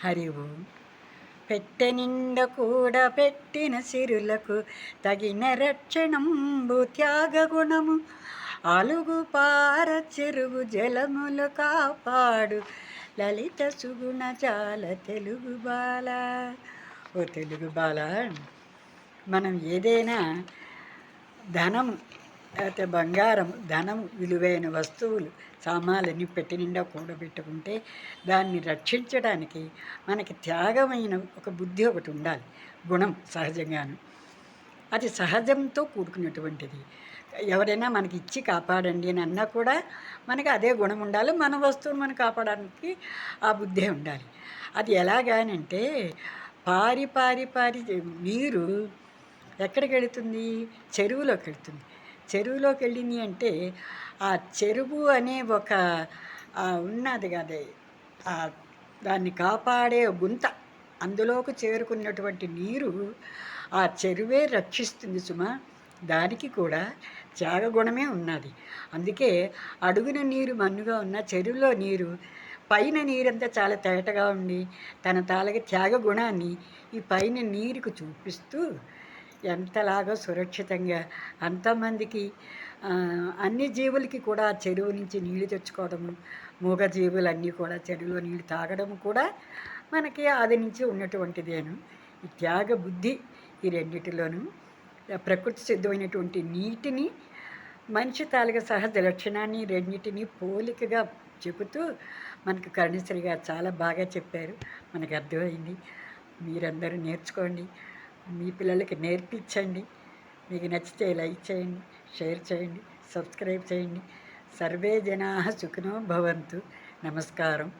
హరి ఓం. పెట్టె నిండ కూడా పెట్టిన సిరులకు తగిన రక్షణంబు త్యాగగుణము అలుగు పార చెరువు జలములు కాపాడు లలిత సుగుణ జాల తెలుగు బాల. ఓ తెలుగు బాల, మనం ఏదైనా ధనము లేకపోతే బంగారం, ధనము, విలువైన వస్తువులు, సామాన్లన్నీ పెట్టి నిండా కూడబెట్టుకుంటే దాన్ని రక్షించడానికి మనకి త్యాగమైన ఒక బుద్ధి ఒకటి ఉండాలి, గుణం సహజంగాను. అది సహజంతో కూడుకున్నటువంటిది. ఎవరైనా మనకి ఇచ్చి కాపాడండి అని అన్నా కూడా మనకి అదే గుణం ఉండాలి. మన వస్తువును మనం కాపాడడానికి ఆ బుద్ధే ఉండాలి. అది ఎలాగానంటే పారి పారి పారి నీరు ఎక్కడికి వెళుతుంది? చెరువులోకి వెళుతుంది. చెరువులోకి వెళ్ళింది అంటే ఆ చెరువు అనే ఒక ఉన్నది కదే, దాన్ని కాపాడే గుంత, అందులోకి చేరుకున్నటువంటి నీరు ఆ చెరువే రక్షిస్తుంది సుమా. దానికి కూడా త్యాగగుణమే ఉన్నది. అందుకే అడుగున నీరు మన్నుగా ఉన్న చెరువులో నీరు పైన నీరంతా చాలా తేటగా ఉండి తన తాలకి త్యాగ గుణాన్ని ఈ పైన నీరుకు చూపిస్తూ ఎంతలాగా సురక్షితంగా అంతమందికి అన్ని జీవులకి కూడా చెరువు నుంచి నీళ్లు తెచ్చుకోవడము, మూగ జీవులన్నీ కూడా చెరువులో నీళ్ళు తాగడం కూడా మనకి ఆది నుంచి ఉన్నటువంటిదేను. ఈ త్యాగ బుద్ధి ఈ రెండిటిలోనూ ప్రకృతి సిద్ధమైనటువంటి నీటిని మనిషి తాలూకా సహజ లక్షణాన్ని రెండింటిని పోలికగా చెబుతూ మనకు కరుణశ్రీ గారు చాలా బాగా చెప్పారు. మనకు అర్థమైంది. మీరందరూ నేర్చుకోండి, మీ పిల్లలకి నేర్పించండి. మీకు నచ్చితే లైక్ చేయండి, షేర్ చేయండి, సబ్స్క్రైబ్ చేయండి. సర్వే జనాః సుఖినో భవంతు. నమస్కారం.